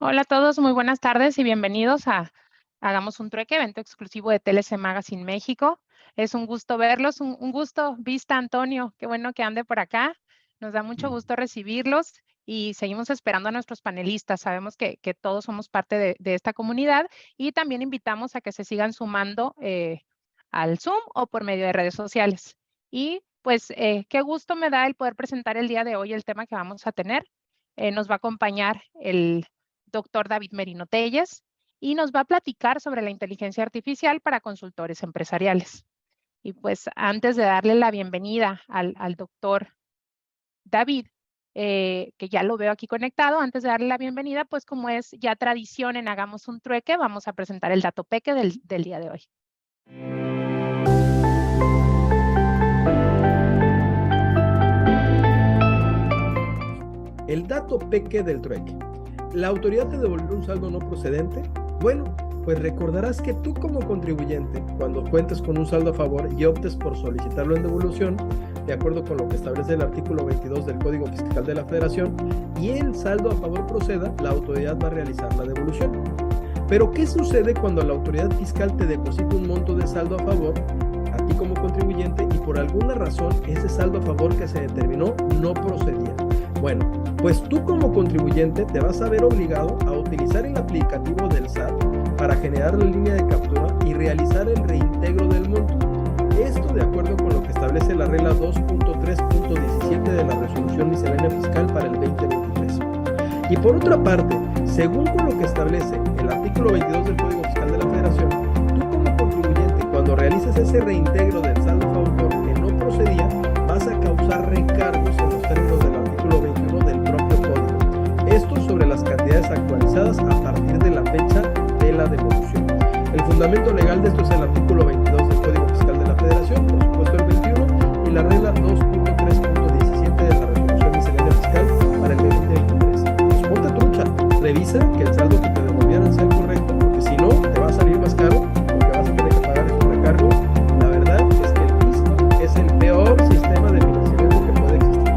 Hola a todos, muy buenas tardes y bienvenidos a Hagamos un Trueque, evento exclusivo de TLC Magazine México. Es un gusto verlos, un gusto, Vista Antonio, qué bueno que ande por acá. Nos da mucho Mm. gusto recibirlos y seguimos esperando a nuestros panelistas. Sabemos que todos somos parte de esta comunidad y también invitamos a que se sigan sumando al Zoom o por medio de redes sociales. Y pues qué gusto me da el poder presentar el día de hoy el tema que vamos a tener. Nos va a acompañar el doctor David Merino Telles, y nos va a platicar sobre la inteligencia artificial para consultores empresariales. Y pues antes de darle la bienvenida al doctor David, que ya lo veo aquí conectado, antes de darle la bienvenida, pues como es ya tradición en Hagamos un Trueque, vamos a presentar el dato peque del día de hoy. El dato peque del trueque. ¿La autoridad te devolvió un saldo no procedente? Bueno, pues recordarás que tú como contribuyente, cuando cuentes con un saldo a favor y optes por solicitarlo en devolución, de acuerdo con lo que establece el artículo 22 del Código Fiscal de la Federación, y el saldo a favor proceda, la autoridad va a realizar la devolución. Pero, ¿qué sucede cuando la autoridad fiscal te deposita un monto de saldo a favor, a ti como contribuyente, y por alguna razón ese saldo a favor que se determinó no procedía? Bueno, pues tú como contribuyente te vas a ver obligado a utilizar el aplicativo del SAT para generar la línea de captura y realizar el reintegro del monto. Esto de acuerdo con lo que establece la regla 2.3.17 de la Resolución Miscelánea Fiscal para el 2023. Y por otra parte, según con lo que establece el artículo 22 del Código Fiscal de la Federación, tú como contribuyente, cuando realices ese reintegro del saldo a favor que no procedía, vas a causar recargos en los términos del artículo 21 del propio código. Esto sobre las cantidades actualizadas a partir de la fecha de la devolución. El fundamento legal de esto es el artículo 22 del Código Fiscal de la Federación, por supuesto el 21, y la regla 2.3.17 de la Resolución Miscelánea Fiscal para el 2023. Pues ponte trucha, revisa que el saldo que te devolvieran sea el correcto, porque si no, te va a salir más caro, porque vas a tener que pagar esos recargos. La verdad es que el fisco es el peor sistema de financiamiento que puede existir.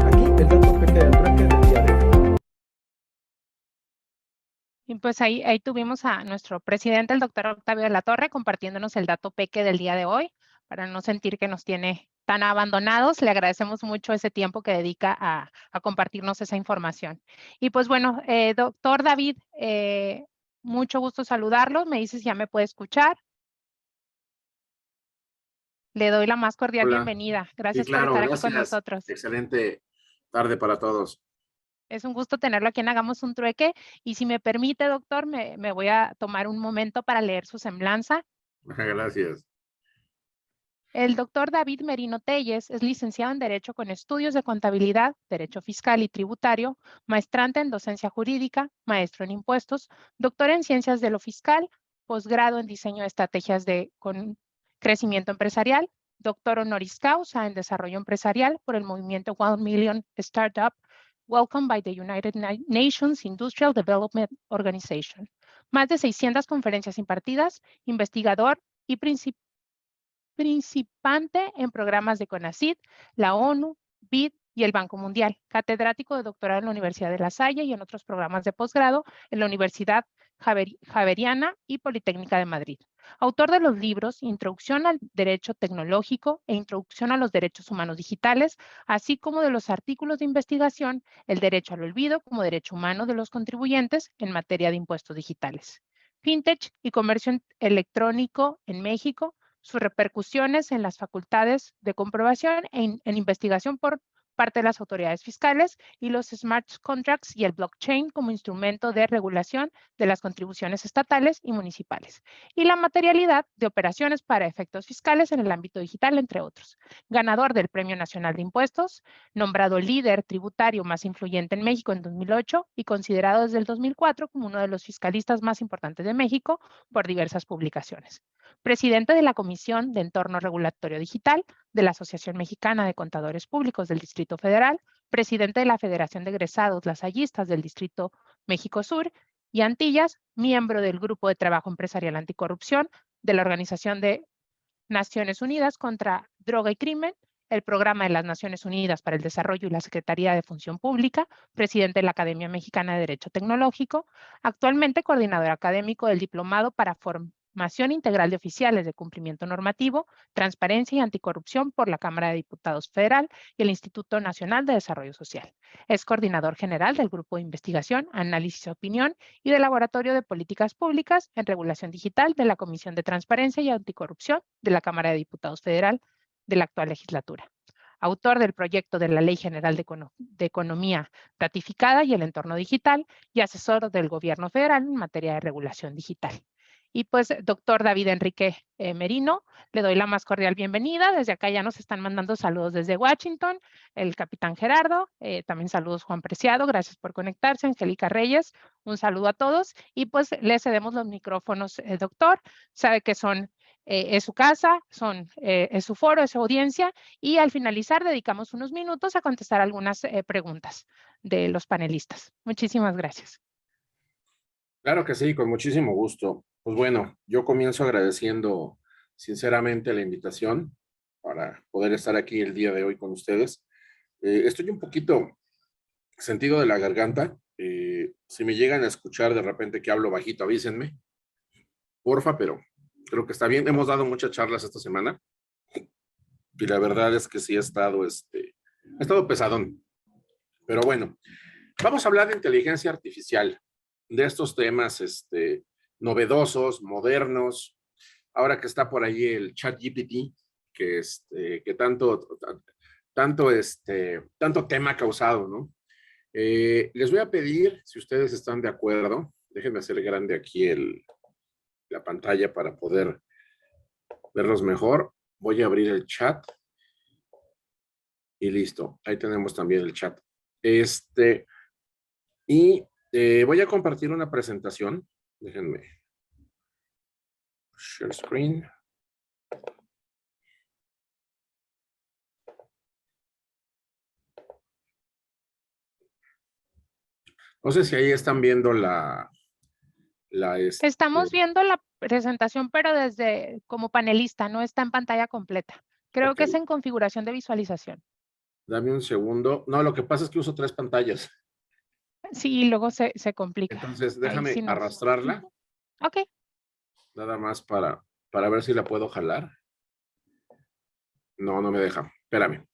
Aquí el dato peque del trueque del día de hoy. Y pues ahí tuvimos a nuestro presidente, el doctor Octavio de la Torre, compartiéndonos el dato peque del día de hoy, para no sentir que nos tiene tan abandonados. Le agradecemos mucho ese tiempo que dedica a compartirnos esa información. Y pues bueno, doctor David, mucho gusto saludarlo. Me dice si ya me puede escuchar. Le doy la más cordial Hola. bienvenida. Sí, Gracias por claro, estar aquí con gracias. nosotros. Excelente tarde para todos. Es un gusto tenerlo aquí en Hagamos un Trueque. Y si me permite, doctor, me voy a tomar un momento para leer su semblanza. Gracias. El doctor David Merino Telles es licenciado en Derecho con estudios de contabilidad, Derecho Fiscal y Tributario, maestrante en docencia jurídica, maestro en impuestos, doctor en ciencias de lo fiscal, posgrado en diseño de estrategias con crecimiento empresarial, doctor honoris causa en desarrollo empresarial por el movimiento 1 Million Startup Welcome by the United Nations Industrial Development Organization. Más de 600 conferencias impartidas, investigador y principante en programas de CONACYT, la ONU, BID y el Banco Mundial, catedrático de doctorado en la Universidad de La Salle y en otros programas de posgrado en la Universidad Javeriana y Politécnica de Madrid. Autor de los libros Introducción al Derecho Tecnológico e Introducción a los Derechos Humanos Digitales, así como de los artículos de investigación El Derecho al Olvido como Derecho Humano de los Contribuyentes en materia de impuestos digitales. Fintech y comercio electrónico en México, sus repercusiones en las facultades de comprobación en investigación por parte de las autoridades fiscales y los smart contracts y el blockchain como instrumento de regulación de las contribuciones estatales y municipales, y la materialidad de operaciones para efectos fiscales en el ámbito digital, entre otros. Ganador del Premio Nacional de Impuestos, nombrado líder tributario más influyente en México en 2008 y considerado desde el 2004 como uno de los fiscalistas más importantes de México por diversas publicaciones. Presidente de la Comisión de Entorno Regulatorio Digital de la Asociación Mexicana de Contadores Públicos del Distrito Federal, presidente de la Federación de Egresados Lasallistas del Distrito México Sur y Antillas, miembro del Grupo de Trabajo Empresarial Anticorrupción de la Organización de Naciones Unidas contra Droga y Crimen, el Programa de las Naciones Unidas para el Desarrollo y la Secretaría de Función Pública, presidente de la Academia Mexicana de Derecho Tecnológico, actualmente coordinador académico del Diplomado para Formación Integral de Oficiales de Cumplimiento Normativo, Transparencia y Anticorrupción por la Cámara de Diputados Federal y el Instituto Nacional de Desarrollo Social. Es coordinador general del Grupo de Investigación, Análisis y Opinión y del Laboratorio de Políticas Públicas en Regulación Digital de la Comisión de Transparencia y Anticorrupción de la Cámara de Diputados Federal de la actual legislatura. Autor del proyecto de la Ley General de Economía Ratificada y el Entorno Digital y asesor del Gobierno Federal en materia de regulación digital. Y pues, doctor David Enrique Merino, le doy la más cordial bienvenida. Desde acá ya nos están mandando saludos desde Washington, el capitán Gerardo, también saludos Juan Preciado, gracias por conectarse, Angélica Reyes, un saludo a todos. Y pues le cedemos los micrófonos, doctor, sabe que es su casa, es su foro, es su audiencia, y al finalizar dedicamos unos minutos a contestar algunas preguntas de los panelistas. Muchísimas gracias. Claro que sí, con muchísimo gusto. Pues bueno, yo comienzo agradeciendo sinceramente la invitación para poder estar aquí el día de hoy con ustedes. Estoy un poquito sentido de la garganta. Si me llegan a escuchar de repente que hablo bajito, avísenme, porfa, pero creo que está bien. Hemos dado muchas charlas esta semana y la verdad es que sí ha estado pesadón. Pero bueno, vamos a hablar de inteligencia artificial, de estos temas novedosos, modernos. Ahora que está por ahí el ChatGPT, que tanto tema ha causado, ¿no? Les voy a pedir, si ustedes están de acuerdo, déjenme hacer grande aquí la pantalla para poder verlos mejor. Voy a abrir el chat. Y listo, ahí tenemos también el chat. Voy a compartir una presentación. Déjenme. Share screen. No sé si ahí están viendo Estamos viendo la presentación, pero como panelista, no está en pantalla completa. Creo que es en configuración de visualización. Dame un segundo. No, lo que pasa es que uso 3 pantallas. Sí, luego se complica. Entonces, déjame arrastrarla. Ok. Nada más para ver si la puedo jalar. No, no me deja. Espérame.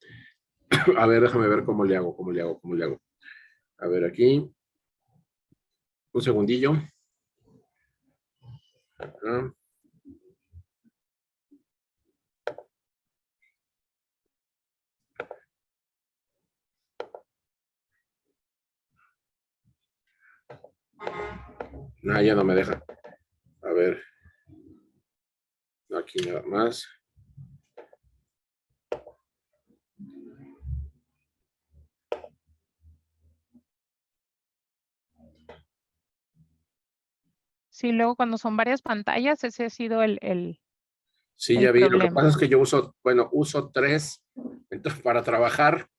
A ver, déjame ver cómo le hago. A ver, aquí. Un segundillo. Acá. No, ya no me deja. A ver. Aquí nada más. Sí, luego cuando son varias pantallas, ese ha sido Sí, ya vi. problema. Lo que pasa es que yo uso 3 para trabajar.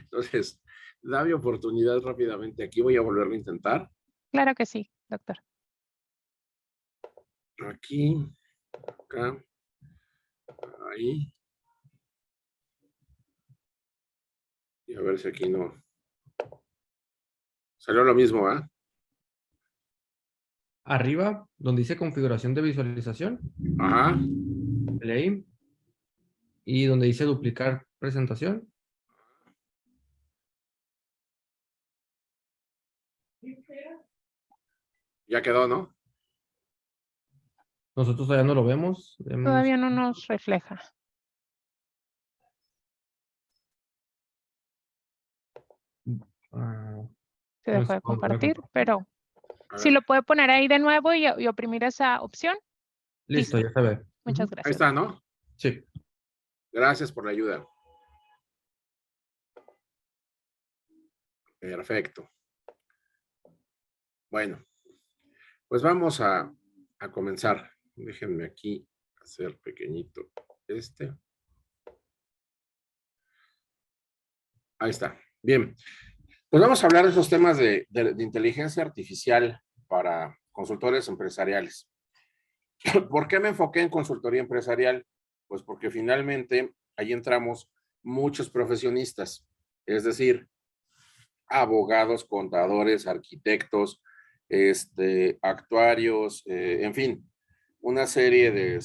Entonces, dame oportunidad rápidamente. Aquí voy a volverlo a intentar. Claro que sí, doctor. Aquí, acá, ahí. Y a ver si aquí no. Salió lo mismo, ¿ah? Arriba, donde dice configuración de visualización. Ajá. Ahí. Y donde dice duplicar presentación. Ya quedó, ¿no? Nosotros todavía no lo vemos. Todavía no nos refleja. Se dejó de compartir, pero si lo puede poner ahí de nuevo y oprimir esa opción. Listo, ya se ve. Muchas gracias. Ahí está, ¿no? Sí. Gracias por la ayuda. Perfecto. Bueno, pues vamos a comenzar. Déjenme aquí hacer pequeñito Ahí está. Bien. Pues vamos a hablar de esos temas de inteligencia artificial para consultores empresariales. ¿Por qué me enfoqué en consultoría empresarial? Pues porque finalmente ahí entramos muchos profesionistas, es decir, abogados, contadores, arquitectos, actuarios, en fin, una serie de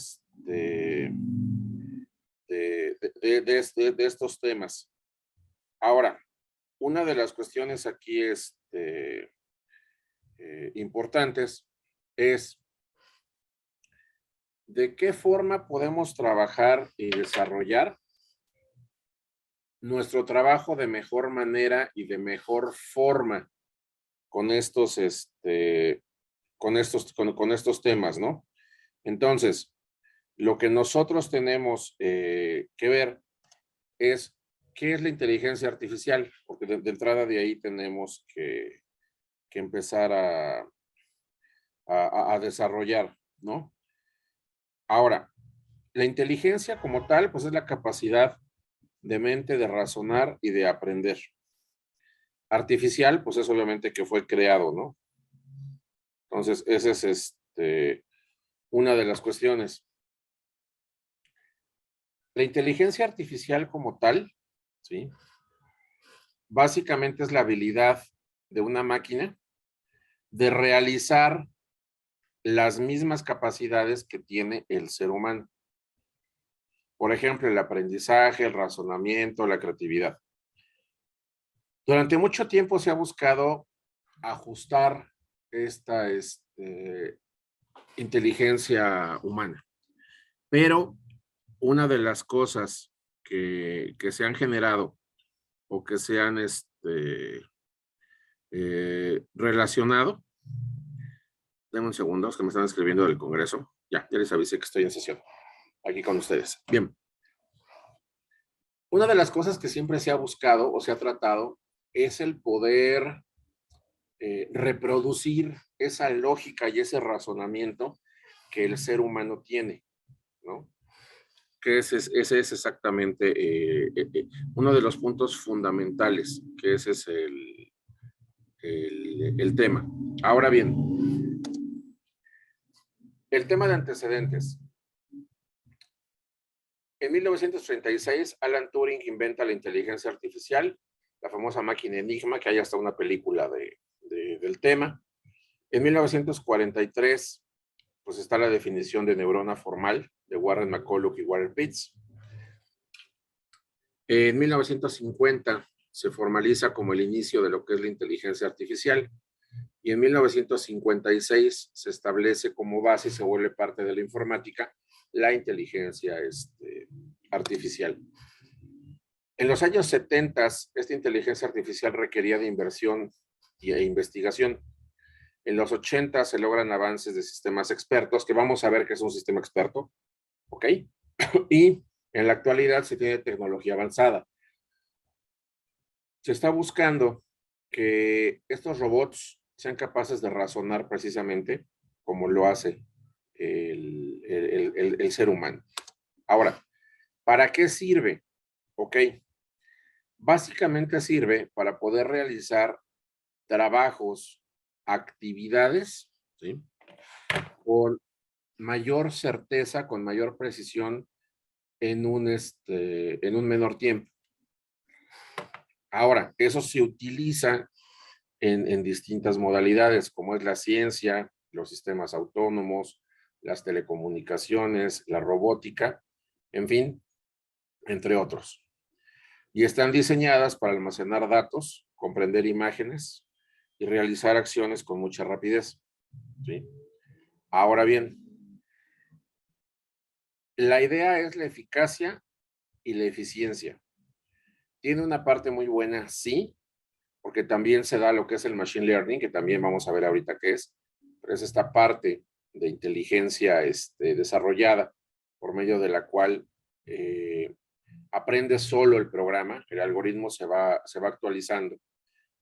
estos temas. Ahora, una de las cuestiones aquí importantes es de qué forma podemos trabajar y desarrollar nuestro trabajo de mejor manera y de mejor forma con estos, con estos temas, ¿no? Entonces, lo que nosotros tenemos que ver es qué es la inteligencia artificial, porque de entrada de ahí tenemos que empezar a desarrollar, ¿no? Ahora, la inteligencia como tal, pues es la capacidad de mente, de razonar y de aprender. Artificial, pues es obviamente que fue creado, ¿no? Entonces, esa es una de las cuestiones. La inteligencia artificial como tal, ¿sí? Básicamente es la habilidad de una máquina de realizar las mismas capacidades que tiene el ser humano. Por ejemplo, el aprendizaje, el razonamiento, la creatividad. Durante mucho tiempo se ha buscado ajustar esta inteligencia humana, pero una de las cosas que se han generado o que se han relacionado. Denme un segundo, es que me están escribiendo del Congreso. Ya les avisé que estoy en sesión aquí con ustedes. Bien. Una de las cosas que siempre se ha buscado o se ha tratado es el poder reproducir esa lógica y ese razonamiento que el ser humano tiene, ¿no? Que ese es exactamente uno de los puntos fundamentales, que ese es el tema. Ahora bien, el tema de antecedentes. En 1936, Alan Turing inventa la inteligencia artificial, la famosa máquina Enigma, que hay hasta una película del tema. En 1943, pues está la definición de neurona formal de Warren McCulloch y Walter Pitts. En 1950 se formaliza como el inicio de lo que es la inteligencia artificial y en 1956 se establece como base y se vuelve parte de la informática la inteligencia artificial. En los años 70, esta inteligencia artificial requería de inversión e investigación. En los 80 se logran avances de sistemas expertos, que vamos a ver que es un sistema experto, ¿ok? Y en la actualidad se tiene tecnología avanzada. Se está buscando que estos robots sean capaces de razonar precisamente como lo hace el ser humano. Ahora, ¿para qué sirve? Ok, básicamente sirve para poder realizar trabajos, actividades, ¿sí? Con mayor certeza, con mayor precisión en un menor tiempo. Ahora, eso se utiliza en distintas modalidades, como es la ciencia, los sistemas autónomos, las telecomunicaciones, la robótica, en fin, entre otros. Y están diseñadas para almacenar datos, comprender imágenes y realizar acciones con mucha rapidez, ¿sí? Ahora bien, la idea es la eficacia y la eficiencia. Tiene una parte muy buena, sí, porque también se da lo que es el machine learning, que también vamos a ver ahorita qué es, pero es esta parte de inteligencia desarrollada por medio de la cual aprende solo el programa, el algoritmo se va actualizando.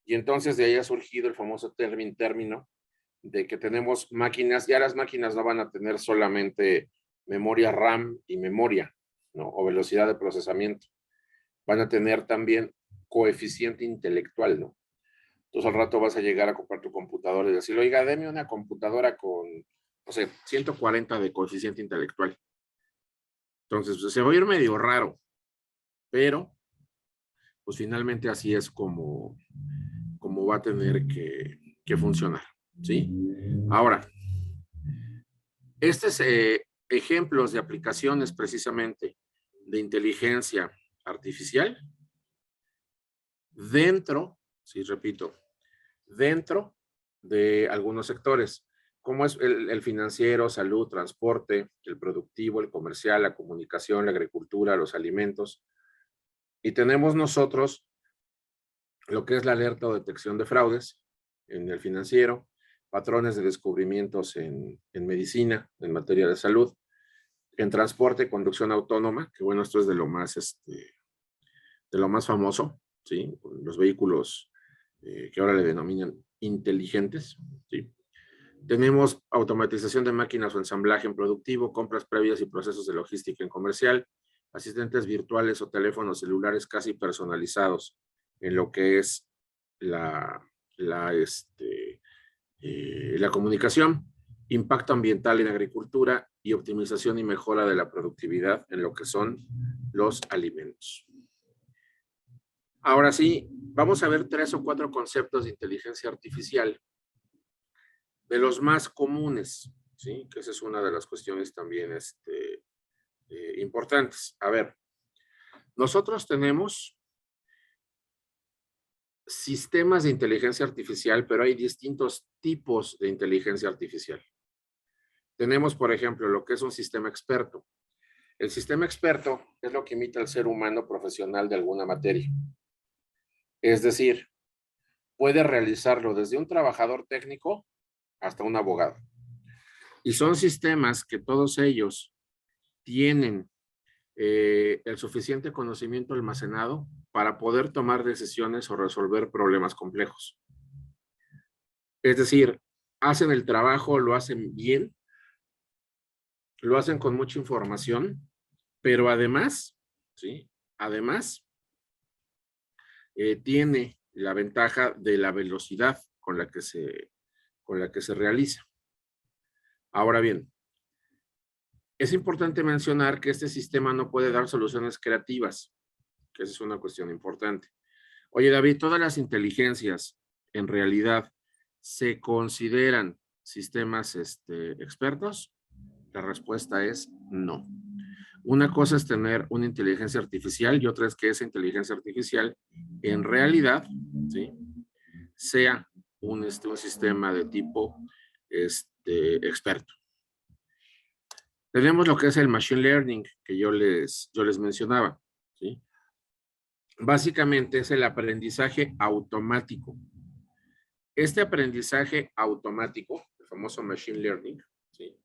Y entonces de ahí ha surgido el famoso término de que tenemos máquinas, ya las máquinas no van a tener solamente memoria RAM y memoria, ¿no? O velocidad de procesamiento. Van a tener también coeficiente intelectual, ¿no? Entonces al rato vas a llegar a comprar tu computadora y decir, oiga, deme una computadora con, no sé, 140 de coeficiente intelectual. Entonces, pues, se va a ir medio raro, pero pues finalmente así es como va a tener que funcionar, ¿sí? Ahora, estos ejemplos de aplicaciones precisamente de inteligencia artificial dentro, sí, repito, dentro de algunos sectores, como es el financiero, salud, transporte, el productivo, el comercial, la comunicación, la agricultura, los alimentos. Y tenemos nosotros lo que es la alerta o detección de fraudes en el financiero, patrones de descubrimientos en medicina, en materia de salud, en transporte, conducción autónoma, que bueno, esto es de lo más famoso, ¿sí? Los vehículos que ahora le denominan inteligentes, ¿sí? Tenemos automatización de máquinas o ensamblaje en productivo, compras previas y procesos de logística en comercial, asistentes virtuales o teléfonos celulares casi personalizados en lo que es la comunicación, impacto ambiental en agricultura y optimización y mejora de la productividad en lo que son los alimentos. Ahora sí, vamos a ver 3 o 4 conceptos de inteligencia artificial de los más comunes, ¿sí? Que esa es una de las cuestiones también importantes. A ver, nosotros tenemos sistemas de inteligencia artificial, pero hay distintos tipos de inteligencia artificial. Tenemos, por ejemplo, lo que es un sistema experto. El sistema experto es lo que imita al ser humano profesional de alguna materia. Es decir, puede realizarlo desde un trabajador técnico hasta un abogado. Y son sistemas que todos ellos tienen el suficiente conocimiento almacenado para poder tomar decisiones o resolver problemas complejos. Es decir, hacen el trabajo, lo hacen bien, lo hacen con mucha información, pero además, ¿sí? Además, tiene la ventaja de la velocidad con la que se realiza. Ahora bien, es importante mencionar que este sistema no puede dar soluciones creativas, que esa es una cuestión importante. Oye, David, ¿todas las inteligencias en realidad se consideran sistemas expertos? La respuesta es no. Una cosa es tener una inteligencia artificial y otra es que esa inteligencia artificial en realidad, ¿sí?, sea un sistema de tipo experto. Tenemos lo que es el machine learning que yo les mencionaba, ¿sí? Básicamente es el aprendizaje automático. Este aprendizaje automático, el famoso machine learning, ¿sí?,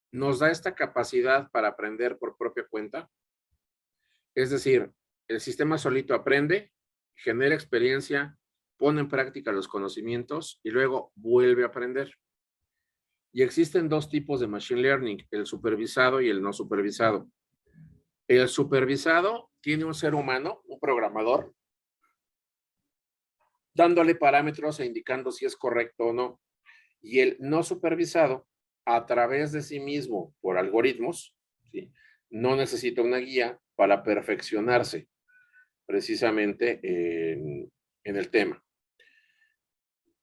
nos da esta capacidad para aprender por propia cuenta. Es decir, el sistema solito aprende, genera experiencia, pone en práctica los conocimientos y luego vuelve a aprender. Y existen 2 tipos de machine learning, el supervisado y el no supervisado. El supervisado tiene un ser humano, un programador, dándole parámetros e indicando si es correcto o no. Y el no supervisado, a través de sí mismo, por algoritmos, ¿sí?, no necesita una guía para perfeccionarse precisamente en el tema.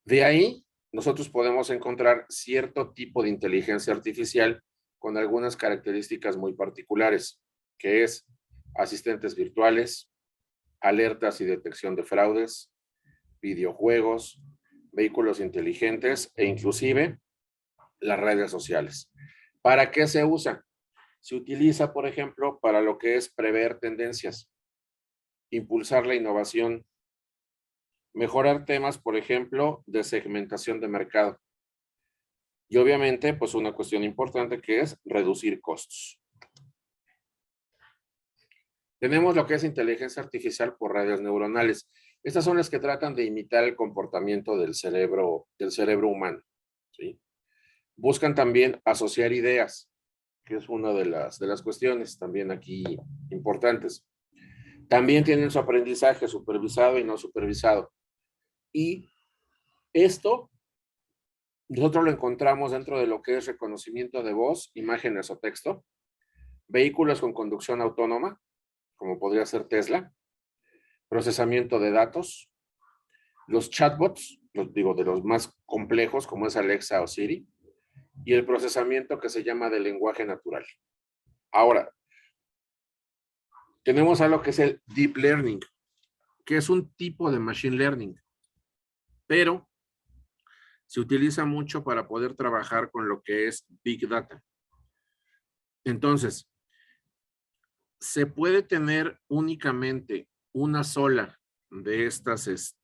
De ahí, nosotros podemos encontrar cierto tipo de inteligencia artificial con algunas características muy particulares, que es asistentes virtuales, alertas y detección de fraudes, videojuegos, vehículos inteligentes e inclusive las redes sociales. ¿Para qué se usa? Se utiliza, por ejemplo, para lo que es prever tendencias, impulsar la innovación, mejorar temas, por ejemplo, de segmentación de mercado. Y obviamente, pues una cuestión importante que es reducir costos. Tenemos lo que es inteligencia artificial por redes neuronales. Estas son las que tratan de imitar el comportamiento del cerebro humano, ¿sí? Buscan también asociar ideas, que es una de las cuestiones también aquí importantes. También tienen su aprendizaje supervisado y no supervisado. Y esto nosotros lo encontramos dentro de lo que es reconocimiento de voz, imágenes o texto, vehículos con conducción autónoma, como podría ser Tesla, procesamiento de datos, los chatbots, digo, de los más complejos, como es Alexa o Siri, y el procesamiento que se llama de lenguaje natural. Ahora, tenemos algo que es el Deep Learning, que es un tipo de Machine Learning, pero se utiliza mucho para poder trabajar con lo que es Big Data. Entonces, se puede tener únicamente una sola de estas,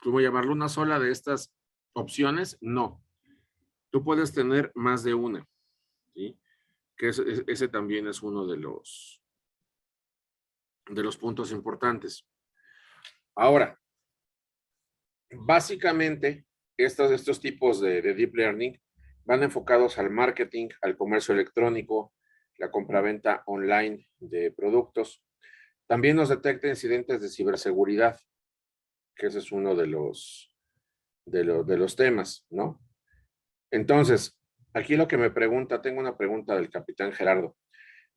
¿cómo llamarlo? Una sola de estas opciones. No. Tú puedes tener más de una, ¿sí? Que ese también es uno de los puntos importantes. Ahora, básicamente, estos tipos de Deep Learning van enfocados al marketing, al comercio electrónico, la compraventa online de productos. También nos detecta incidentes de ciberseguridad, que ese es uno de los temas, ¿no? Entonces, aquí lo que me pregunta, tengo una pregunta del capitán Gerardo.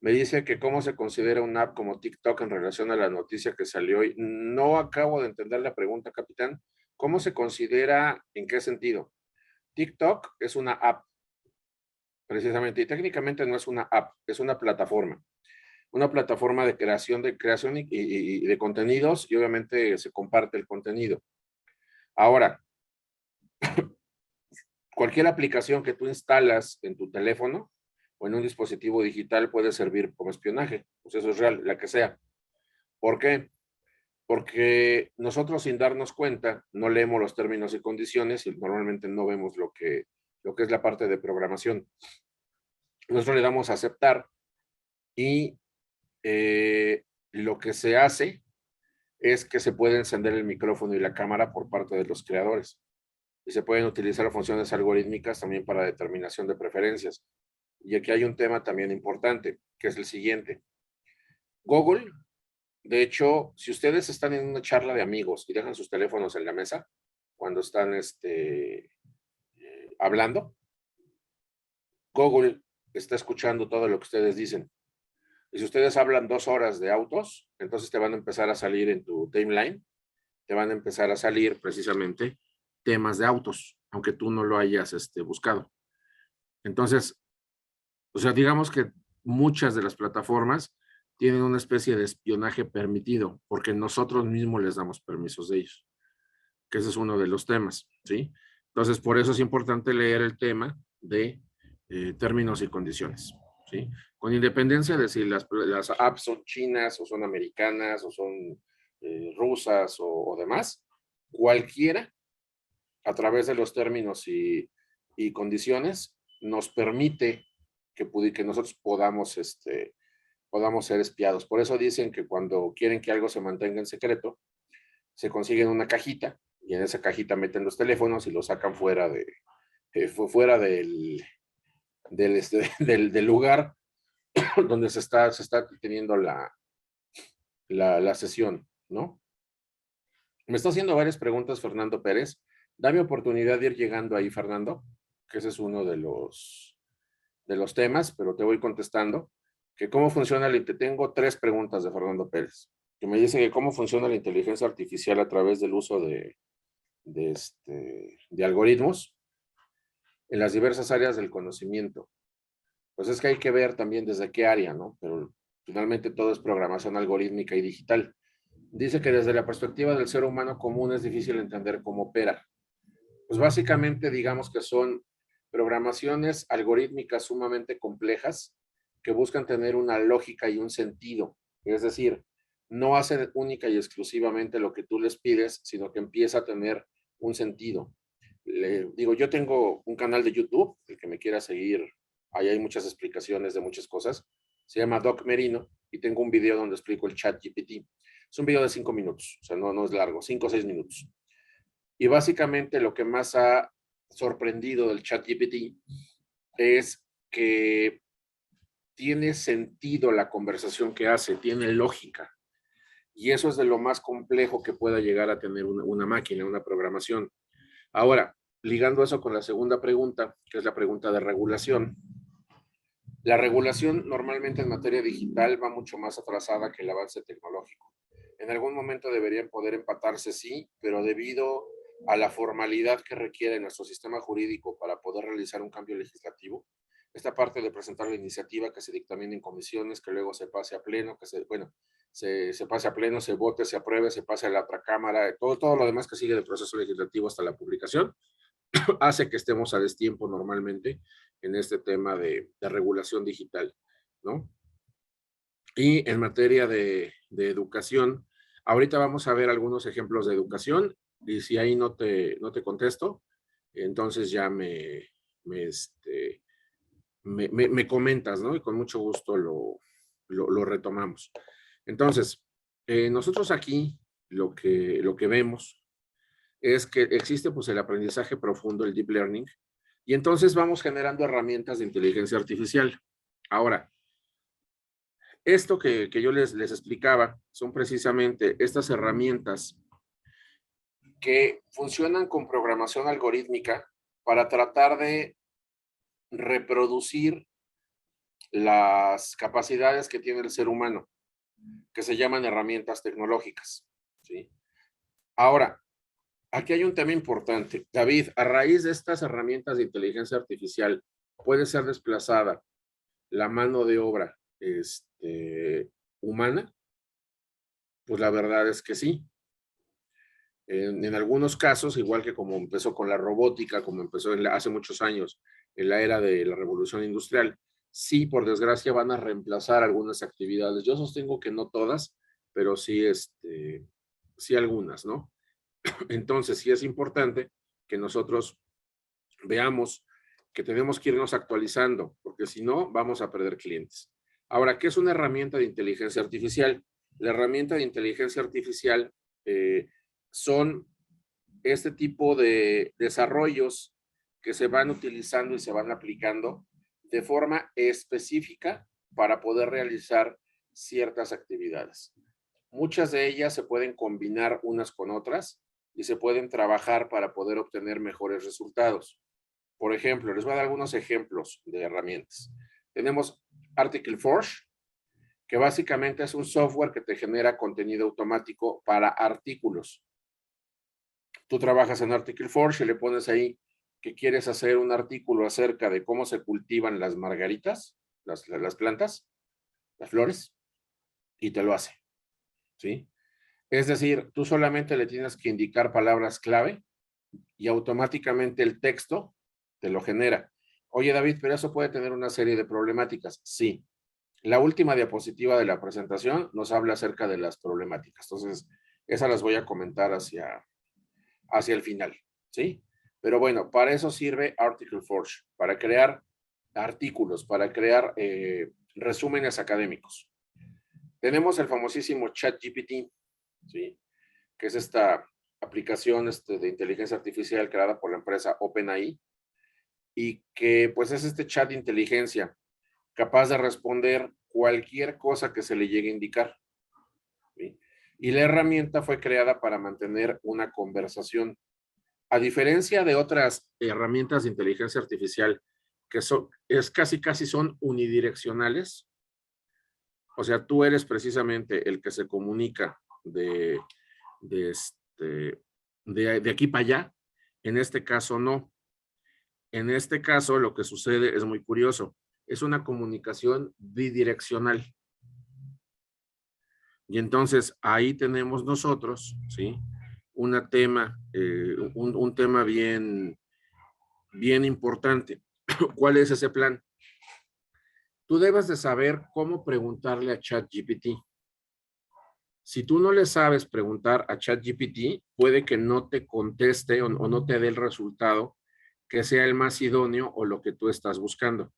Me dice que cómo se considera una app como TikTok en relación a la noticia que salió hoy. No acabo de entender la pregunta, capitán. ¿Cómo se considera? ¿En qué sentido? TikTok es una app, precisamente, y técnicamente no es una app, es una plataforma de creación y de contenidos, y obviamente se comparte el contenido. Ahora, cualquier aplicación que tú instalas en tu teléfono o en un dispositivo digital puede servir como espionaje, pues eso es real, la que sea. ¿Por qué? Porque nosotros, sin darnos cuenta, no leemos los términos y condiciones y normalmente no vemos lo que es la parte de programación. Nosotros le damos a aceptar y lo que se hace es que se puede encender el micrófono y la cámara por parte de los creadores. Y se pueden utilizar funciones algorítmicas también para determinación de preferencias. Y aquí hay un tema también importante, que es el siguiente. Google, de hecho, si ustedes están en una charla de amigos y dejan sus teléfonos en la mesa cuando están hablando, Google está escuchando todo lo que ustedes dicen. Y si ustedes hablan 2 horas de autos, entonces te van a empezar a salir en tu timeline, te van a empezar a salir precisamente temas de autos, aunque tú no lo hayas buscado. Entonces, o sea, digamos que muchas de las plataformas tienen una especie de espionaje permitido, porque nosotros mismos les damos permisos de ellos, que ese es uno de los temas, ¿sí? Entonces, por eso es importante leer el tema de términos y condiciones, ¿sí? Con independencia de si las apps son chinas o son americanas o son rusas o demás, cualquiera, a través de los términos y condiciones, nos permite que nosotros podamos ser espiados. Por eso dicen que cuando quieren que algo se mantenga en secreto, se consiguen una cajita y en esa cajita meten los teléfonos y los sacan fuera del lugar donde se está teniendo la sesión, ¿no? Me está haciendo varias preguntas Fernando Pérez. Dame oportunidad de ir llegando ahí, Fernando, que ese es uno de los temas, pero te voy contestando. Que cómo funciona, tengo 3 preguntas de Fernando Pérez, que me dice que cómo funciona la inteligencia artificial a través del uso de algoritmos en las diversas áreas del conocimiento. Pues es que hay que ver también desde qué área, ¿no? Pero finalmente todo es programación algorítmica y digital. Dice que desde la perspectiva del ser humano común es difícil entender cómo opera. Pues básicamente digamos que son programaciones algorítmicas sumamente complejas que buscan tener una lógica y un sentido. Es decir, no hacen única y exclusivamente lo que tú les pides, sino que empieza a tener un sentido. Yo tengo un canal de YouTube, el que me quiera seguir, ahí hay muchas explicaciones de muchas cosas. Se llama Doc Merino y tengo un video donde explico el ChatGPT. Es un video de 5 minutos, o sea, no es largo, 5 o 6 minutos. Y básicamente lo que más ha sorprendido del ChatGPT es que tiene sentido la conversación que hace, tiene lógica. Y eso es de lo más complejo que pueda llegar a tener una máquina, una programación. Ahora, ligando eso con la segunda pregunta, que es la pregunta de regulación, La regulación normalmente en materia digital va mucho más atrasada que el avance tecnológico. En algún momento deberían poder empatarse, sí, pero debido a la formalidad que requiere nuestro sistema jurídico para poder realizar un cambio legislativo, esta parte de presentar la iniciativa, que se dictamine en comisiones, que luego se pase a pleno, se pase a pleno, se vote, se apruebe, se pase a la otra cámara, todo lo demás que sigue del proceso legislativo hasta la publicación, hace que estemos a destiempo normalmente en este tema de regulación digital, ¿no? Y en materia de educación, ahorita vamos a ver algunos ejemplos de educación, y si ahí no te contesto, entonces ya me comentas, ¿no? Y con mucho gusto lo retomamos. Entonces, nosotros aquí lo que vemos es que existe pues el aprendizaje profundo, el deep learning, y entonces vamos generando herramientas de inteligencia artificial. Ahora, esto que yo les explicaba son precisamente estas herramientas que funcionan con programación algorítmica para tratar de reproducir las capacidades que tiene el ser humano, que se llaman herramientas tecnológicas, ¿sí? Ahora, aquí hay un tema importante. David, a raíz de estas herramientas de inteligencia artificial, ¿puede ser desplazada la mano de obra humana? Pues la verdad es que sí. En algunos casos, igual que como empezó con la robótica, como empezó hace muchos años, en la era de la revolución industrial, sí, por desgracia, van a reemplazar algunas actividades. Yo sostengo que no todas, pero sí, sí algunas, ¿no? Entonces, sí es importante que nosotros veamos que tenemos que irnos actualizando, porque si no, vamos a perder clientes. Ahora, ¿qué es una herramienta de inteligencia artificial? La herramienta de inteligencia artificial son este tipo de desarrollos que se van utilizando y se van aplicando de forma específica para poder realizar ciertas actividades. Muchas de ellas se pueden combinar unas con otras y se pueden trabajar para poder obtener mejores resultados. Por ejemplo, les voy a dar algunos ejemplos de herramientas. Tenemos Article Forge, que básicamente es un software que te genera contenido automático para artículos. Tú trabajas en Article Forge y le pones ahí que quieres hacer un artículo acerca de cómo se cultivan las margaritas, las plantas, las flores, y te lo hace, ¿sí? Es decir, tú solamente le tienes que indicar palabras clave y automáticamente el texto te lo genera. Oye, David, pero eso puede tener una serie de problemáticas. Sí. La última diapositiva de la presentación nos habla acerca de las problemáticas. Entonces, esas las voy a comentar hacia el final, ¿sí? Pero bueno, para eso sirve Article Forge, para crear artículos, para crear resúmenes académicos. Tenemos el famosísimo ChatGPT, ¿sí? Que es esta aplicación de inteligencia artificial creada por la empresa OpenAI y que pues es este chat de inteligencia capaz de responder cualquier cosa que se le llegue a indicar, ¿sí? Y la herramienta fue creada para mantener una conversación. A diferencia de otras herramientas de inteligencia artificial que casi son unidireccionales, o sea, tú eres precisamente el que se comunica de aquí para allá. En este caso no. En este caso lo que sucede es muy curioso. Es una comunicación bidireccional. Y entonces ahí tenemos nosotros, ¿sí? Un tema bien importante. ¿Cuál es ese plan? Tú debes de saber cómo preguntarle a ChatGPT. Si tú no le sabes preguntar a ChatGPT, puede que no te conteste o no te dé el resultado que sea el más idóneo o lo que tú estás buscando.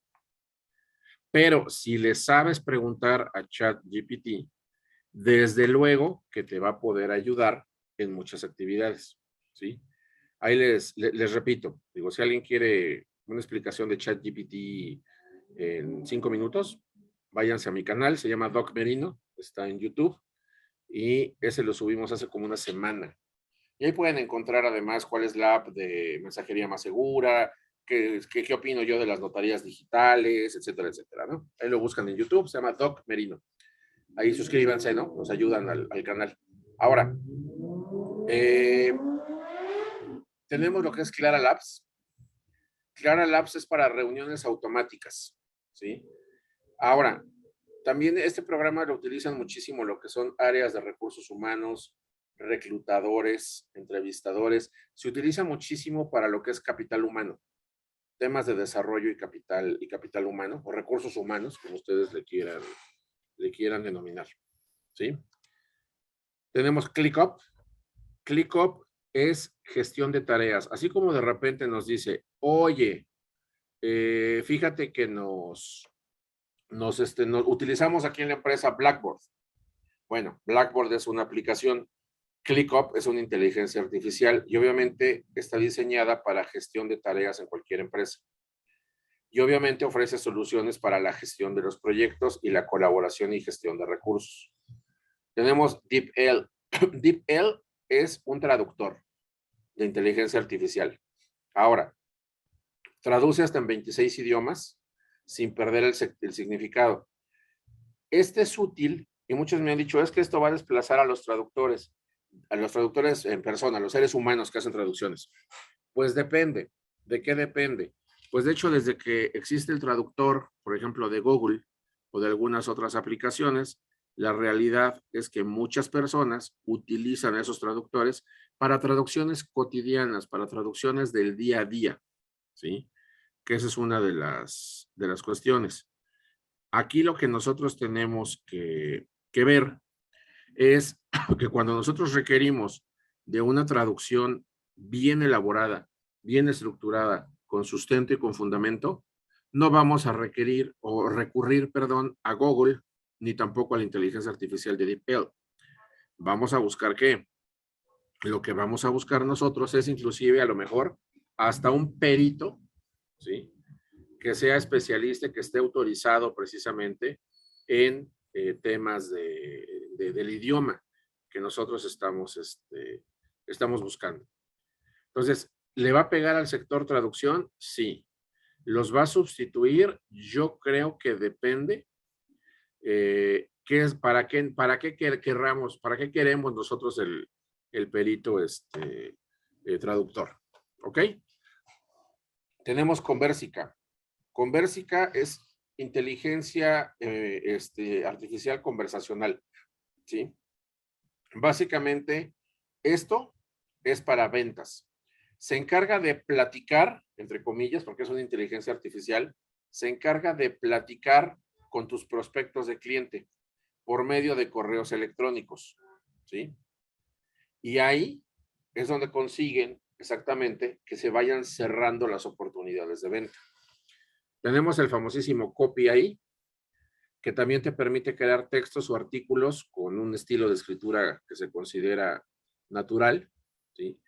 Pero si le sabes preguntar a ChatGPT, desde luego que te va a poder ayudar en muchas actividades, ¿sí? Ahí les repito, digo, si alguien quiere una explicación de ChatGPT en 5 minutos, váyanse a mi canal, se llama Doc Merino, está en YouTube, y ese lo subimos hace como una semana. Y ahí pueden encontrar además cuál es la app de mensajería más segura, qué opino yo de las notarías digitales, etcétera, etcétera, ¿no? Ahí lo buscan en YouTube, se llama Doc Merino. Ahí suscríbanse, ¿no? Nos ayudan al canal. Ahora, tenemos lo que es Clara Labs. Clara Labs es para reuniones automáticas, ¿sí? Ahora, también este programa lo utilizan muchísimo lo que son áreas de recursos humanos, reclutadores, entrevistadores. Se utiliza muchísimo para lo que es capital humano, temas de desarrollo y capital humano, o recursos humanos, como ustedes le quieran denominar, ¿sí? Tenemos ClickUp. ClickUp es gestión de tareas. Así como de repente nos dice, oye, fíjate que nos utilizamos aquí en la empresa Blackboard. Bueno, Blackboard es una aplicación. ClickUp es una inteligencia artificial y obviamente está diseñada para gestión de tareas en cualquier empresa. Y obviamente ofrece soluciones para la gestión de los proyectos y la colaboración y gestión de recursos. Tenemos DeepL. DeepL es un traductor de inteligencia artificial. Ahora, traduce hasta en 26 idiomas sin perder el significado. Este es útil y muchos me han dicho, es que esto va a desplazar a los traductores en persona, a los seres humanos que hacen traducciones. Pues depende. ¿De qué depende? Pues de hecho, desde que existe el traductor, por ejemplo, de Google o de algunas otras aplicaciones, la realidad es que muchas personas utilizan esos traductores para traducciones cotidianas, para traducciones del día a día, ¿sí? Que esa es una de las cuestiones. Aquí lo que nosotros tenemos que ver es que cuando nosotros requerimos de una traducción bien elaborada, bien estructurada, con sustento y con fundamento, no vamos a requerir o recurrir, a Google, ni tampoco a la inteligencia artificial de DeepL. Vamos a buscar ¿qué? Lo que vamos a buscar nosotros es inclusive a lo mejor hasta un perito, ¿sí? Que sea especialista, que esté autorizado precisamente en temas del idioma que nosotros estamos buscando. Entonces, ¿le va a pegar al sector traducción? Sí. ¿Los va a sustituir? Yo creo que depende. ¿Para qué queremos nosotros el perito traductor? ¿Ok? Tenemos Conversica. Conversica es inteligencia artificial conversacional, ¿sí? Básicamente, esto es para ventas. Se encarga de platicar, entre comillas, porque es una inteligencia artificial, se encarga de platicar con tus prospectos de cliente por medio de correos electrónicos, ¿sí? Y ahí es donde consiguen exactamente que se vayan cerrando las oportunidades de venta. Tenemos el famosísimo Copy ahí, que también te permite crear textos o artículos con un estilo de escritura que se considera natural, ¿sí?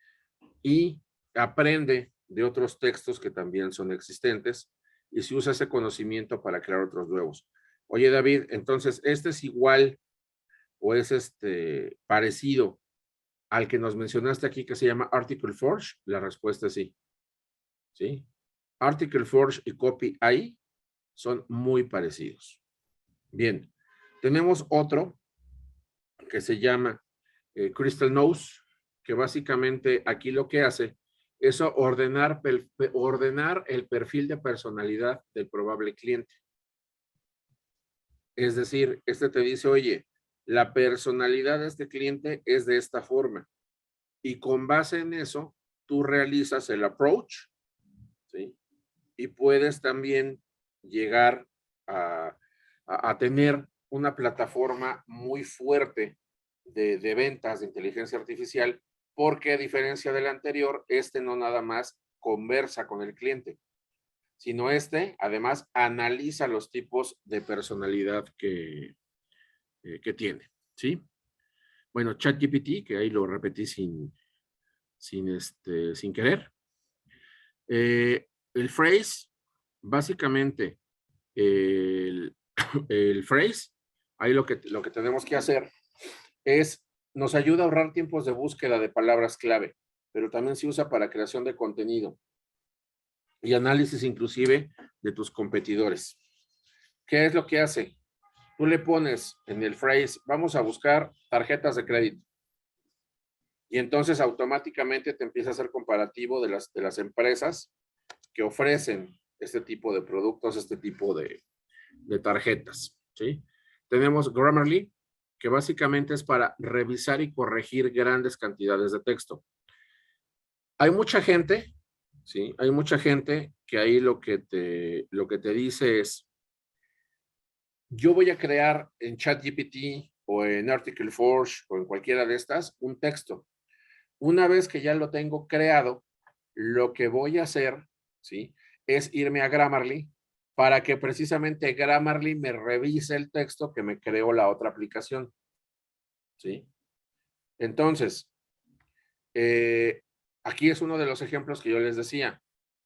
Y aprende de otros textos que también son existentes y se usa ese conocimiento para crear otros nuevos. Oye, David, entonces, ¿este es igual o es parecido al que nos mencionaste aquí que se llama Article Forge? La respuesta es sí. ¿Sí? Article Forge y Copy AI son muy parecidos. Bien, tenemos otro que se llama Crystal Nose, que básicamente aquí lo que hace es ordenar el perfil de personalidad del probable cliente. Es decir, te dice, oye, la personalidad de este cliente es de esta forma. Y con base en eso, tú realizas el approach, ¿sí? Y puedes también llegar a tener una plataforma muy fuerte de ventas de inteligencia artificial, porque a diferencia del anterior, no nada más conversa con el cliente, sino además analiza los tipos de personalidad que tiene, ¿sí? Bueno, ChatGPT, que ahí lo repetí sin querer. El phrase, básicamente, el phrase, ahí lo que tenemos que hacer nos ayuda a ahorrar tiempos de búsqueda de palabras clave, pero también se usa para creación de contenido. y análisis inclusive de tus competidores. ¿Qué es lo que hace? Tú le pones en el phrase, vamos a buscar tarjetas de crédito. Y entonces automáticamente te empieza a hacer comparativo de las empresas que ofrecen este tipo de productos, este tipo de tarjetas, ¿sí? Tenemos Grammarly, que básicamente es para revisar y corregir grandes cantidades de texto. Hay mucha gente, ¿sí? Hay mucha gente que ahí lo que te dice es, yo voy a crear en ChatGPT o en Article Forge o en cualquiera de estas un texto. Una vez que ya lo tengo creado, lo que voy a hacer, ¿sí? Es irme a Grammarly para que precisamente Grammarly me revise el texto que me creó la otra aplicación, ¿sí? Entonces, aquí es uno de los ejemplos que yo les decía,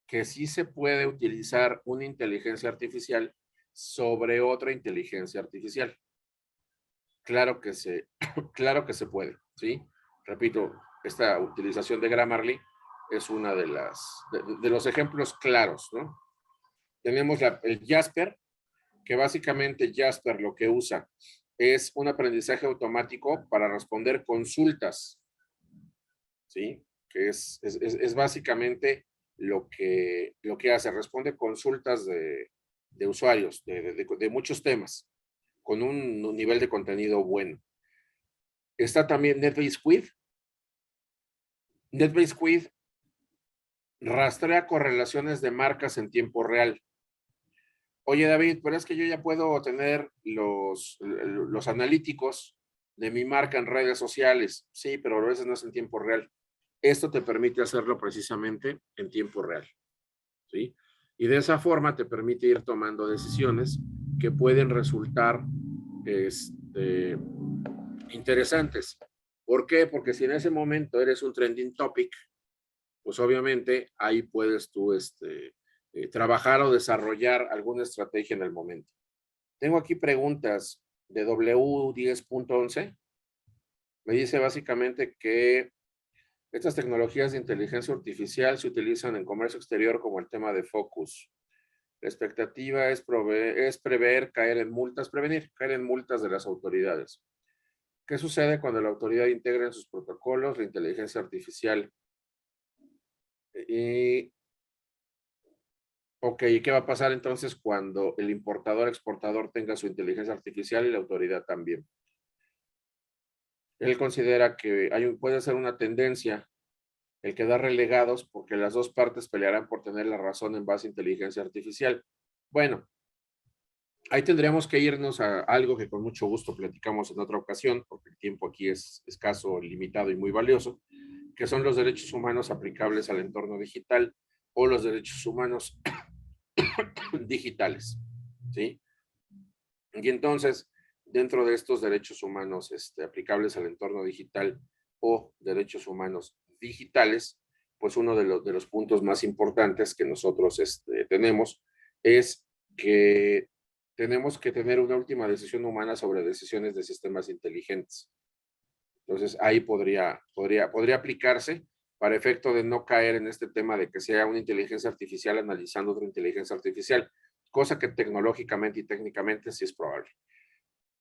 que sí se puede utilizar una inteligencia artificial sobre otra inteligencia artificial. Claro que claro que se puede, ¿sí? Repito, esta utilización de Grammarly es una de los ejemplos claros, ¿no? Tenemos el Jasper, que básicamente Jasper lo que usa es un aprendizaje automático para responder consultas, ¿sí? Que es básicamente lo que hace, responde consultas de usuarios, de muchos temas, con un nivel de contenido bueno. Está también NetBase Quiz. NetBase Quiz rastrea correlaciones de marcas en tiempo real. Oye, David, pero es que yo ya puedo tener los analíticos de mi marca en redes sociales. Sí, pero a veces no es en tiempo real. Esto te permite hacerlo precisamente en tiempo real, ¿sí? Y de esa forma te permite ir tomando decisiones que pueden resultar interesantes. ¿Por qué? Porque si en ese momento eres un trending topic, pues obviamente ahí puedes tú trabajar o desarrollar alguna estrategia en el momento. Tengo aquí preguntas de W10.11. Me dice básicamente que estas tecnologías de inteligencia artificial se utilizan en comercio exterior como el tema de focus. La expectativa es prevenir caer en multas de las autoridades. ¿Qué sucede cuando la autoridad integra en sus protocolos la inteligencia artificial? Ok, ¿qué va a pasar entonces cuando el importador-exportador tenga su inteligencia artificial y la autoridad también? Él considera que puede ser una tendencia el quedar relegados porque las dos partes pelearán por tener la razón en base a inteligencia artificial. Bueno, ahí tendríamos que irnos a algo que con mucho gusto platicamos en otra ocasión, porque el tiempo aquí es escaso, limitado y muy valioso, que son los derechos humanos aplicables al entorno digital o los derechos humanos digitales, ¿sí? Y entonces, dentro de estos derechos humanos aplicables al entorno digital o derechos humanos digitales, pues uno de los puntos más importantes que nosotros tenemos es que tenemos que tener una última decisión humana sobre decisiones de sistemas inteligentes. Entonces, ahí podría aplicarse para efecto de no caer en este tema de que sea una inteligencia artificial analizando otra inteligencia artificial, cosa que tecnológicamente y técnicamente sí es probable.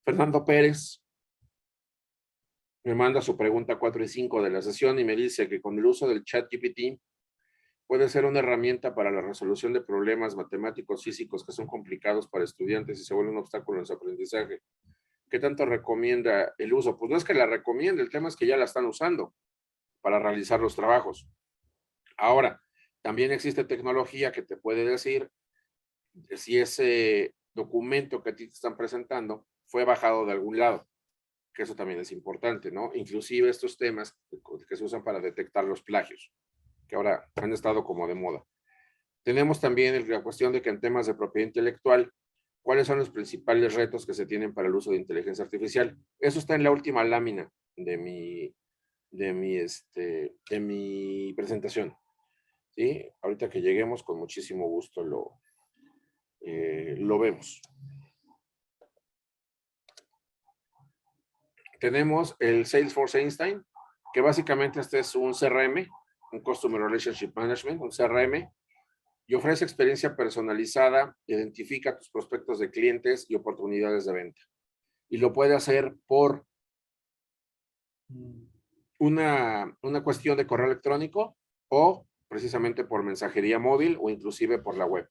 Fernando Pérez me manda su pregunta 4 y 5 de la sesión y me dice que con el uso del ChatGPT puede ser una herramienta para la resolución de problemas matemáticos físicos que son complicados para estudiantes y se vuelve un obstáculo en su aprendizaje. ¿Qué tanto recomienda el uso? Pues no es que la recomiende, el tema es que ya la están usando para realizar los trabajos. Ahora, también existe tecnología que te puede decir si ese documento que a ti te están presentando fue bajado de algún lado, que eso también es importante, ¿no? Inclusive estos temas que se usan para detectar los plagios, que ahora han estado como de moda. Tenemos también la cuestión de que en temas de propiedad intelectual, ¿cuáles son los principales retos que se tienen para el uso de inteligencia artificial? Eso está en la última lámina de mi presentación, ¿sí? Ahorita que lleguemos, con muchísimo gusto lo vemos. Tenemos el Salesforce Einstein, que básicamente este es un CRM, un Customer Relationship Management, un CRM, y ofrece experiencia personalizada, identifica tus prospectos de clientes y oportunidades de venta. Y lo puede hacer por una cuestión de correo electrónico o precisamente por mensajería móvil o inclusive por la web.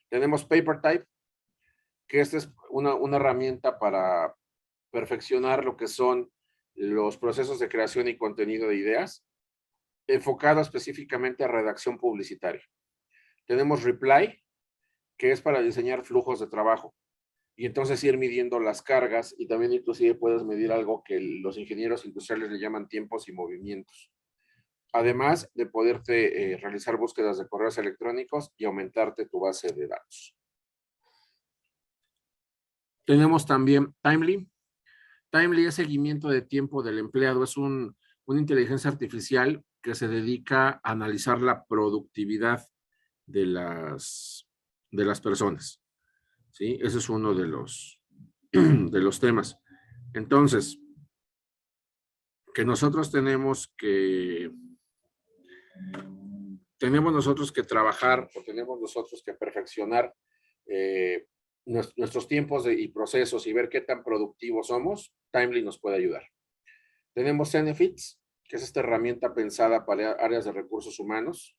Tenemos PaperType, que esta es una herramienta para perfeccionar lo que son los procesos de creación y contenido de ideas, enfocado específicamente a redacción publicitaria. Tenemos Reply, que es para diseñar flujos de trabajo y entonces ir midiendo las cargas, y también inclusive puedes medir algo que los ingenieros industriales le llaman tiempos y movimientos. Además de poderte realizar búsquedas de correos electrónicos y aumentarte tu base de datos. Tenemos también Timely. Timely es seguimiento de tiempo del empleado. Es una inteligencia artificial que se dedica a analizar la productividad de las personas. ¿Sí? Ese es uno de los temas. Entonces, que nosotros tenemos que trabajar o tenemos nosotros que perfeccionar nuestros tiempos y procesos y ver qué tan productivos somos. Timely nos puede ayudar. Tenemos Zenefits, que es esta herramienta pensada para áreas de recursos humanos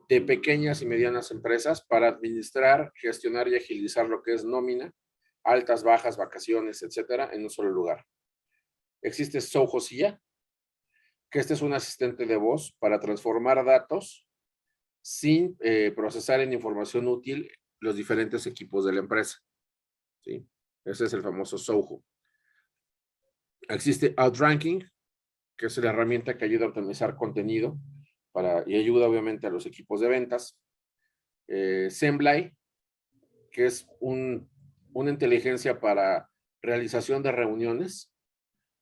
de pequeñas y medianas empresas para administrar, gestionar y agilizar lo que es nómina, altas, bajas, vacaciones, etcétera, en un solo lugar. Existe Zoho SIA, que este es un asistente de voz para transformar datos sin procesar en información útil los diferentes equipos de la empresa. ¿Sí? Ese es el famoso Zoho. Existe Outranking, que es la herramienta que ayuda a optimizar contenido y ayuda obviamente a los equipos de ventas. Semblay, que es una inteligencia para realización de reuniones.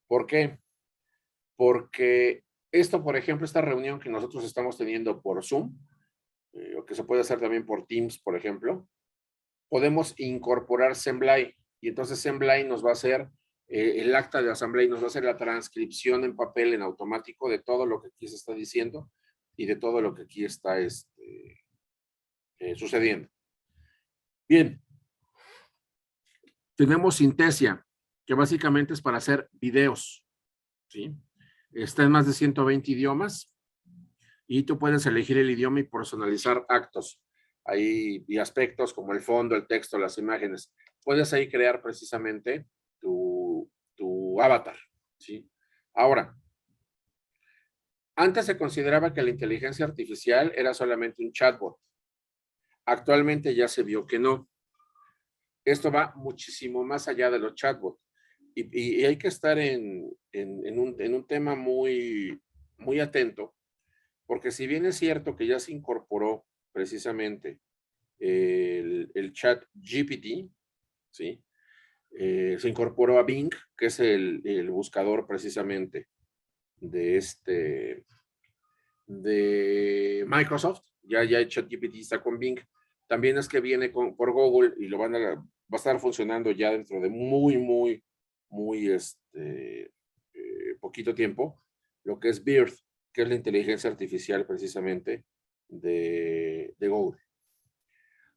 ¿Por qué? Porque esto, por ejemplo, esta reunión que nosotros estamos teniendo por Zoom, o que se puede hacer también por Teams, por ejemplo, podemos incorporar Semblay, y entonces Semblay nos va a hacer el acta de asamblea y nos va a hacer la transcripción en papel en automático de todo lo que aquí se está diciendo y de todo lo que aquí está sucediendo. Bien. Tenemos Synthesia, que básicamente es para hacer videos, ¿sí? Está en más de 120 idiomas y tú puedes elegir el idioma y personalizar actos y aspectos como el fondo, el texto, las imágenes. Puedes ahí crear precisamente tu avatar, ¿sí? Ahora, antes se consideraba que la inteligencia artificial era solamente un chatbot. Actualmente ya se vio que no. Esto va muchísimo más allá de los chatbots. Y hay que estar en un tema muy, muy atento, porque si bien es cierto que ya se incorporó precisamente el chat GPT, ¿sí? Se incorporó a Bing, que es el buscador precisamente de Microsoft. Ya el chat GPT está con Bing. También es que viene por Google y va a estar funcionando ya dentro de muy poquito tiempo, lo que es BERT, que es la inteligencia artificial precisamente de Google.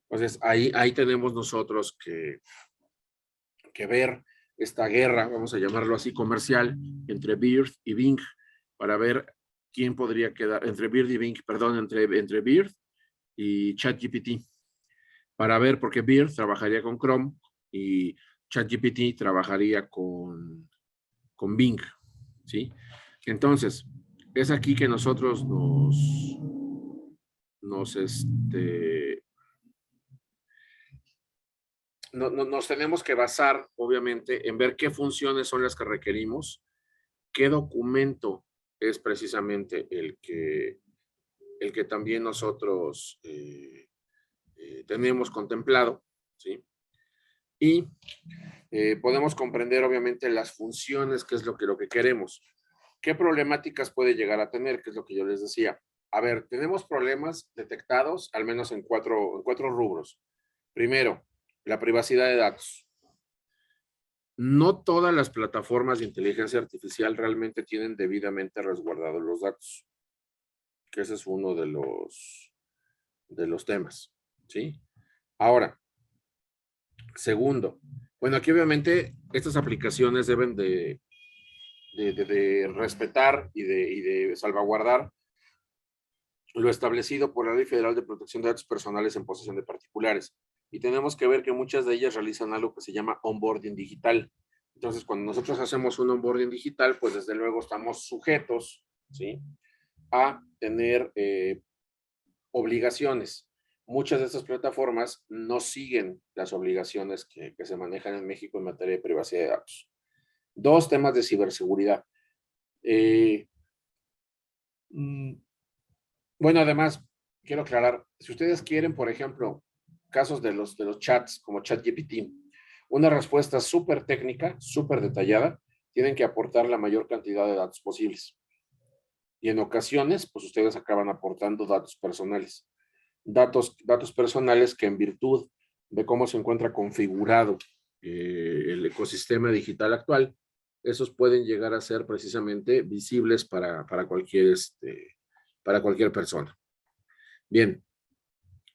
Entonces, ahí tenemos nosotros que ver esta guerra, vamos a llamarlo así, comercial, entre BERT y Bing, para ver quién podría quedar, entre BERT y Bing, perdón, entre BERT y ChatGPT, para ver, porque BERT trabajaría con Chrome y ChatGPT trabajaría con Bing, ¿sí? Entonces, es aquí que nosotros nos tenemos que basar, obviamente, en ver qué funciones son las que requerimos, qué documento es precisamente el que también nosotros tenemos contemplado, ¿sí? Y podemos comprender, obviamente, las funciones, que es lo que queremos. ¿Qué problemáticas puede llegar a tener? Que es lo que yo les decía. A ver, tenemos problemas detectados, al menos en cuatro rubros. Primero, la privacidad de datos. No todas las plataformas de inteligencia artificial realmente tienen debidamente resguardados los datos, que ese es uno de los temas, ¿sí? Ahora, segundo, bueno, aquí obviamente estas aplicaciones deben de respetar y de salvaguardar lo establecido por la Ley Federal de Protección de Datos Personales en posesión de particulares. Y tenemos que ver que muchas de ellas realizan algo que se llama onboarding digital. Entonces, cuando nosotros hacemos un onboarding digital, pues desde luego estamos sujetos, ¿sí?, a tener obligaciones. Muchas de estas plataformas no siguen las obligaciones que se manejan en México en materia de privacidad de datos. Dos temas de ciberseguridad. Bueno, además, quiero aclarar, si ustedes quieren, por ejemplo, casos de los chats como ChatGPT, una respuesta súper técnica, súper detallada, tienen que aportar la mayor cantidad de datos posibles. Y en ocasiones, pues ustedes acaban aportando datos personales. Datos personales que en virtud de cómo se encuentra configurado el ecosistema digital actual, esos pueden llegar a ser precisamente visibles para cualquier persona. Bien,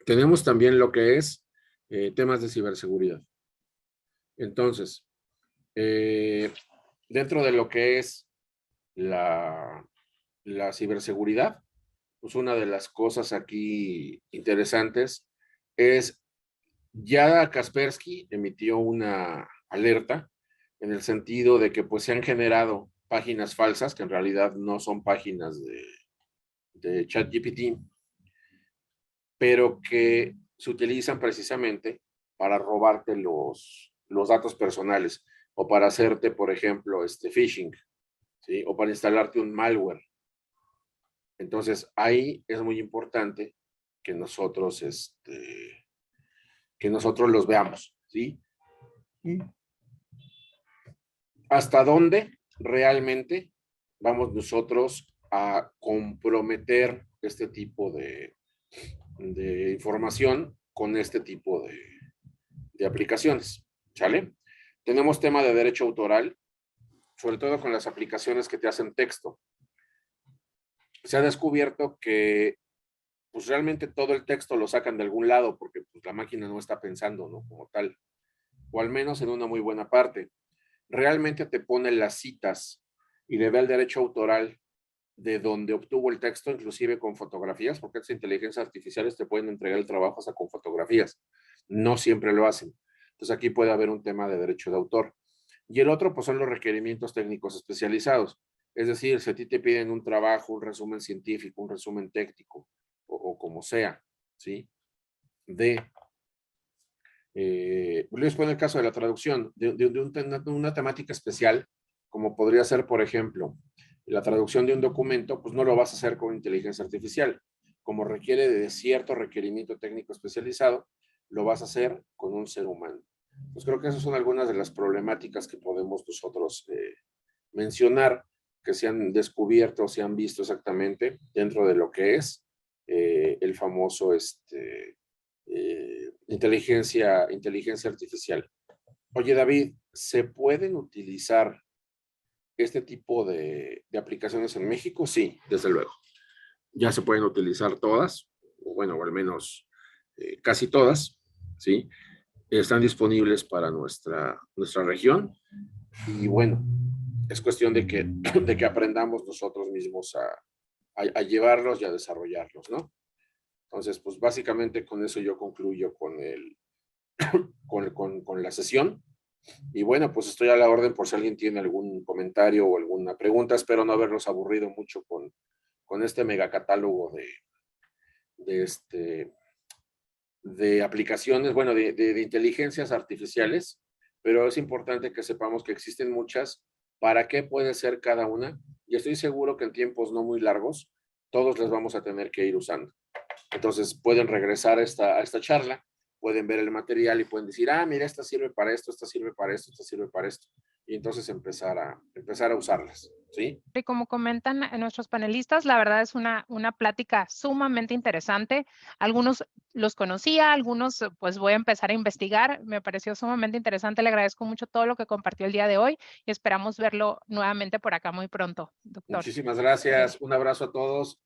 tenemos también lo que es temas de ciberseguridad. Entonces, dentro de lo que es la ciberseguridad, pues una de las cosas aquí interesantes es, ya Kaspersky emitió una alerta en el sentido de que pues se han generado páginas falsas que en realidad no son páginas de ChatGPT, pero que se utilizan precisamente para robarte los datos personales o para hacerte, por ejemplo, phishing, ¿sí?, o para instalarte un malware. Entonces, ahí es muy importante que nosotros los veamos, ¿sí? ¿Hasta dónde realmente vamos nosotros a comprometer este tipo de información con este tipo de aplicaciones? ¿Sale? Tenemos tema de derecho autoral, sobre todo con las aplicaciones que te hacen texto. Se ha descubierto que pues realmente todo el texto lo sacan de algún lado porque pues, la máquina no está pensando, ¿no?, como tal, o al menos en una muy buena parte. Realmente te pone las citas y le da el derecho autoral de donde obtuvo el texto, inclusive con fotografías, porque estas inteligencias artificiales te pueden entregar el trabajo hasta con fotografías. No siempre lo hacen. Entonces aquí puede haber un tema de derecho de autor. Y el otro, pues son los requerimientos técnicos especializados. Es decir, si a ti te piden un trabajo, un resumen científico, un resumen técnico, o como sea, ¿sí?, les pongo el caso de la traducción de una temática especial, como podría ser, por ejemplo, la traducción de un documento, pues no lo vas a hacer con inteligencia artificial. Como requiere de cierto requerimiento técnico especializado, lo vas a hacer con un ser humano. Pues creo que esas son algunas de las problemáticas que podemos nosotros mencionar, que se han descubierto, se han visto exactamente dentro de lo que es el famoso inteligencia artificial. Oye, David, ¿se pueden utilizar este tipo de aplicaciones en México? Sí, desde luego. Ya se pueden utilizar todas, o bueno, o al menos casi todas, ¿sí? Están disponibles para nuestra región y bueno, es cuestión de que aprendamos nosotros mismos a llevarlos y a desarrollarlos, ¿no? Entonces, pues básicamente con eso yo concluyo con la sesión. Y bueno, pues estoy a la orden por si alguien tiene algún comentario o alguna pregunta. Espero no haberlos aburrido mucho con este megacatálogo de aplicaciones, bueno, de inteligencias artificiales, pero es importante que sepamos que existen muchas. ¿Para qué puede ser cada una? Y estoy seguro que en tiempos no muy largos, todos las vamos a tener que ir usando. Entonces pueden regresar a esta charla, pueden ver el material y pueden decir, mira, esta sirve para esto, esta sirve para esto, esta sirve para esto. Y entonces empezar a usarlas, ¿sí? Y como comentan nuestros panelistas, la verdad es una plática sumamente interesante. Algunos los conocía, algunos pues voy a empezar a investigar. Me pareció sumamente interesante. Le agradezco mucho todo lo que compartió el día de hoy y esperamos verlo nuevamente por acá muy pronto, doctor. Muchísimas gracias. Un abrazo a todos.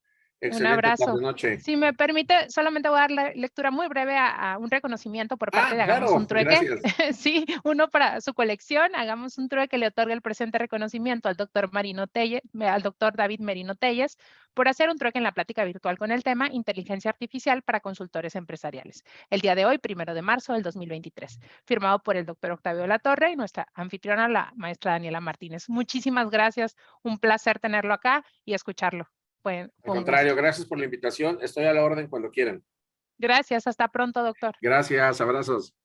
Excelente abrazo. tarde, noche. Si me permite, solamente voy a dar la lectura muy breve a un reconocimiento por parte de Hagamos Claro, un Trueque. gracias. Sí, uno para su colección. Hagamos un Trueque le otorga el presente reconocimiento al doctor al doctor David Merino Telles por hacer un trueque en la plática virtual con el tema Inteligencia Artificial para Consultores Empresariales. El día de hoy, 1 de marzo del 2023. Firmado por el doctor Octavio Latorre y nuestra anfitriona, la maestra Daniela Martínez. Muchísimas gracias. Un placer tenerlo acá y escucharlo. Fue Al un contrario, gusto. gracias por la invitación. Estoy a la orden cuando quieran. Gracias. Hasta pronto, doctor. Gracias, abrazos.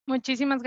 Muchísimas gracias.